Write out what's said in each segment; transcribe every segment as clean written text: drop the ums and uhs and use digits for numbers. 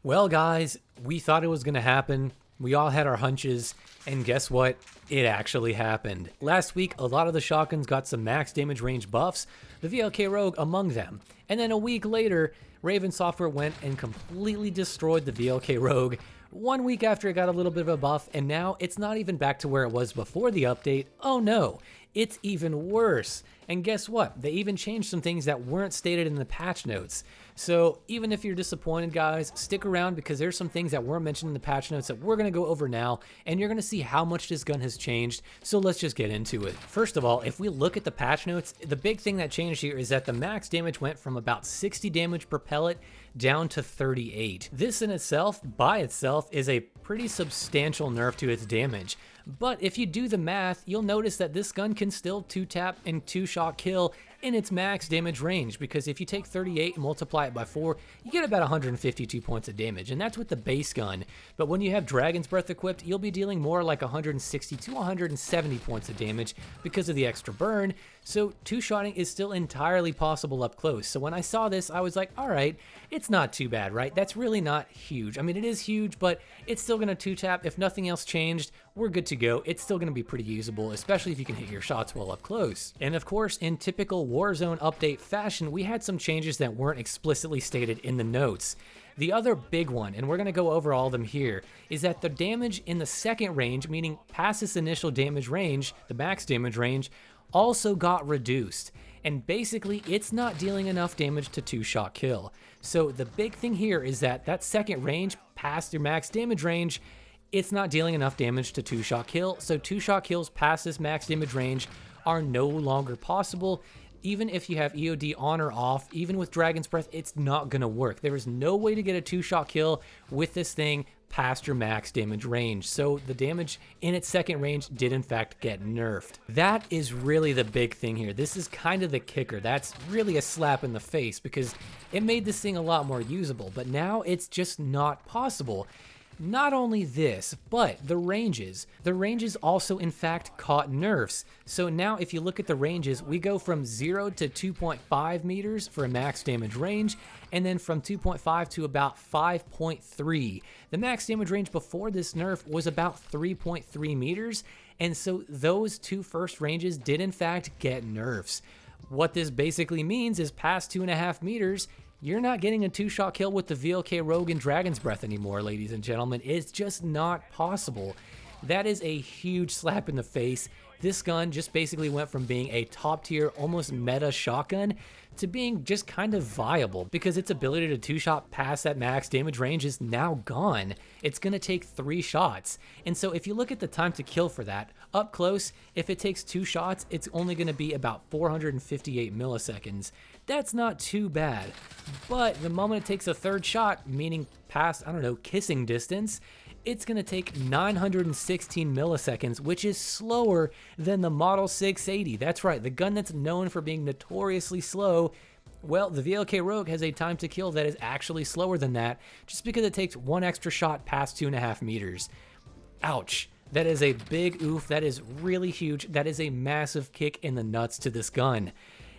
Well, guys, we thought it was going to happen. We all had our hunches, and guess what? It actually happened. Last week, a lot of the shotguns got some max damage range buffs, the VLK Rogue among them. And then a week later, Raven Software went and completely destroyed the VLK Rogue 1 week after it got a little bit of a buff, and now it's not even back to where it was before the update. Oh no, it's even worse. And guess what? They even changed some things that weren't stated in the patch notes. So even if you're disappointed, guys, stick around because there's some things that weren't mentioned in the patch notes that we're going to go over now, and you're going to see how much this gun has changed. So let's just get into it. First of all, if we look at the patch notes, the big thing that changed here is that the max damage went from about 60 damage per pellet down to 38. This in itself, by itself, is a pretty substantial nerf to its damage. But if you do the math, you'll notice that this gun can still 2-tap and 2-shot kill in its max damage range, because if you take 38 and multiply it by 4, you get about 152 points of damage, and that's with the base gun. But when you have Dragon's Breath equipped, you'll be dealing more like 160 to 170 points of damage because of the extra burn. So 2-shotting is still entirely possible up close. So when I saw this, I was like, all right, it's not too bad, right? That's really not huge. I mean, it is huge, but it's still going to 2-tap. If nothing else changed, we're good to go. It's still going to be pretty usable, especially if you can hit your shots well up close. And of course, in typical Warzone update fashion, we had some changes that weren't explicitly stated in the notes. The other big one, and we're going to go over all of them here, is that the damage in the second range, meaning past this initial damage range, the max damage range, also got reduced. And basically, it's not dealing enough damage to 2-shot kill. So the big thing here is that that second range, past your max damage range, it's not dealing enough damage to 2-shot kill. So 2-shot kills past this max damage range are no longer possible. Even if you have EOD on or off, even with Dragon's Breath, it's not going to work. There is no way to get a 2-shot kill with this thing past your max damage range. So the damage in its second range did in fact get nerfed. That is really the big thing here. This is kind of the kicker. That's really a slap in the face because it made this thing a lot more usable, but now it's just not possible. Not only this, but the ranges. The ranges also in fact caught nerfs. So now if you look at the ranges, we go from 0 to 2.5 meters for a max damage range, and then from 2.5 to about 5.3. The max damage range before this nerf was about 3.3 meters, and so those two first ranges did in fact get nerfs. What this basically means is past 2.5 meters, you're not getting a 2-shot kill with the VLK Rogue and Dragon's Breath anymore, ladies and gentlemen. It's just not possible. That is a huge slap in the face. This gun just basically went from being a top tier, almost meta shotgun to being just kind of viable because its ability to 2-shot past that max damage range is now gone. It's going to take 3 shots. And so if you look at the time to kill for that, up close, if it takes 2 shots, it's only going to be about 458 milliseconds. That's not too bad. But the moment it takes a 3rd shot, meaning past, I don't know, kissing distance, it's going to take 916 milliseconds, which is slower than the Model 680. That's right, the gun that's known for being notoriously slow. Well, the VLK Rogue has a time to kill that is actually slower than that, just because it takes 1 extra shot past 2.5 meters. Ouch. That is a big oof. That is really huge. That is a massive kick in the nuts to this gun.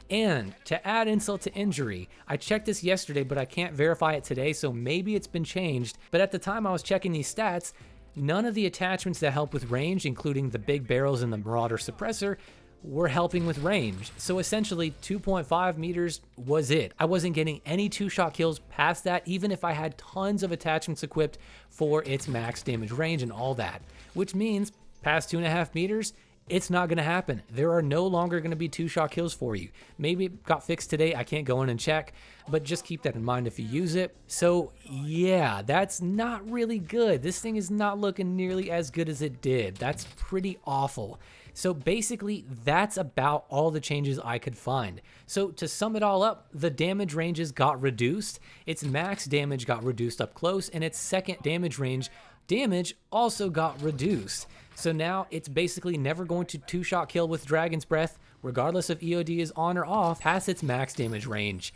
And to add insult to injury, I checked this yesterday, but I can't verify it today, so maybe it's been changed. But at the time I was checking these stats, none of the attachments that help with range, including the big barrels and the Marauder suppressor, were helping with range. So essentially 2.5 meters was it. I wasn't getting any 2-shot kills past that, even if I had tons of attachments equipped for its max damage range and all that. Which means past 2.5 meters, it's not going to happen. There are no longer going to be 2-shot kills for you. Maybe it got fixed today. I can't go in and check, but just keep that in mind if you use it. So yeah, that's not really good. This thing is not looking nearly as good as it did. That's pretty awful. So basically, that's about all the changes I could find. So to sum it all up, the damage ranges got reduced, its max damage got reduced up close, and its second damage range damage also got reduced. So now it's basically never going to 2-shot kill with Dragon's Breath, regardless if EOD is on or off, past its max damage range.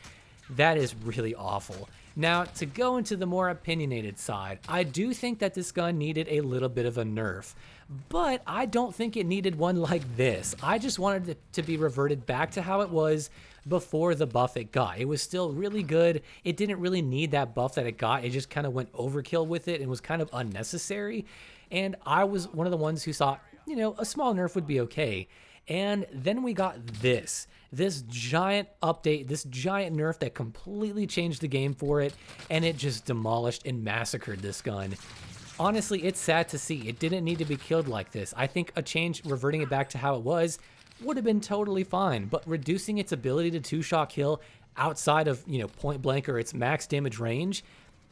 That is really awful. Now, to go into the more opinionated side, I do think that this gun needed a little bit of a nerf, but I don't think it needed one like this. I just wanted it to be reverted back to how it was before the buff it got. It was still really good. It didn't really need that buff that it got. It just kind of went overkill with it and was kind of unnecessary. And I was one of the ones who thought, you know, a small nerf would be okay. And then we got this giant update, this giant nerf that completely changed the game for it, and it just demolished and massacred this gun. Honestly, it's sad to see. It didn't need to be killed like this. I think a change, reverting it back to how it was, would have been totally fine, but reducing its ability to two-shot kill outside of, you know, point blank or its max damage range,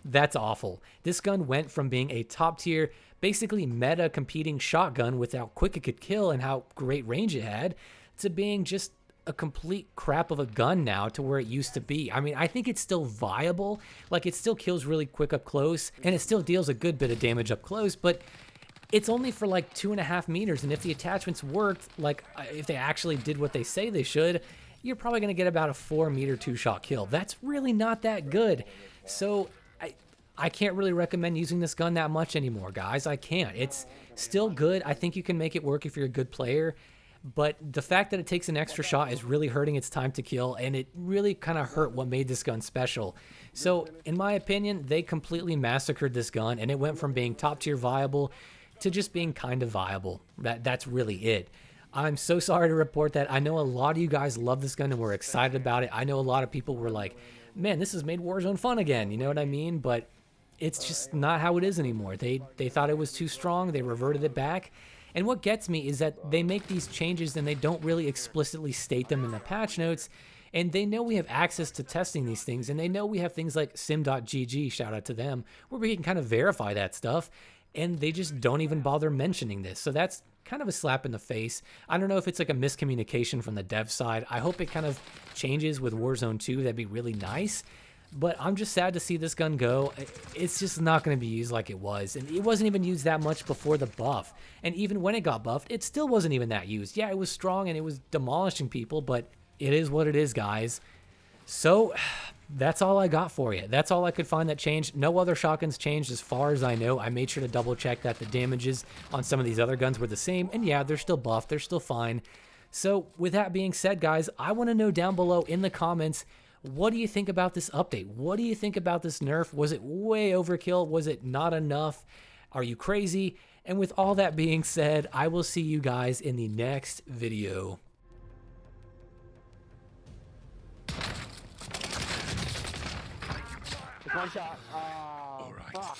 that's awful. This gun went from being a top tier, basically meta competing shotgun with how quick it could kill and how great range it had, to being just a complete crap of a gun now to where it used to be. I mean, I think it's still viable. Like, it still kills really quick up close, and it still deals a good bit of damage up close, but it's only for like 2.5 meters, and if the attachments worked, like if they actually did what they say they should, you're probably going to get about a 4-meter two-shot kill. That's really not that good. So I can't really recommend using this gun that much anymore, guys. I can't. It's still good. I think you can make it work if you're a good player, but the fact that it takes an extra shot is really hurting its time to kill, and it really kind of hurt what made this gun special. So in my opinion, they completely massacred this gun, and it went from being top tier viable to just being kind of viable. That's really it. I'm so sorry to report that. I know a lot of you guys love this gun and were excited about it. I know a lot of people were like, man, this has made Warzone fun again. You know what I mean? But it's just not how it is anymore. They thought it was too strong. They reverted it back. And what gets me is that they make these changes and they don't really explicitly state them in the patch notes. And they know we have access to testing these things. And they know we have things like sim.gg, shout out to them, where we can kind of verify that stuff. And they just don't even bother mentioning this. So that's kind of a slap in the face. I don't know if it's like a miscommunication from the dev side. I hope it kind of changes with Warzone 2. That'd be really nice. But I'm just sad to see this gun go. It's just not going to be used like it was. And it wasn't even used that much before the buff. And even when it got buffed, it still wasn't even that used. Yeah, it was strong and it was demolishing people, but it is what it is, guys. So that's all I got for you. That's all I could find that changed. No other shotguns changed as far as I know. I made sure to double check that the damages on some of these other guns were the same. And yeah, they're still buffed. They're still fine. So with that being said, guys, I want to know down below in the comments, what do you think about this update? What do you think about this nerf? Was it way overkill? Was it not enough? Are you crazy? And with all that being said, I will see you guys in the next video. One shot. All right. Fuck.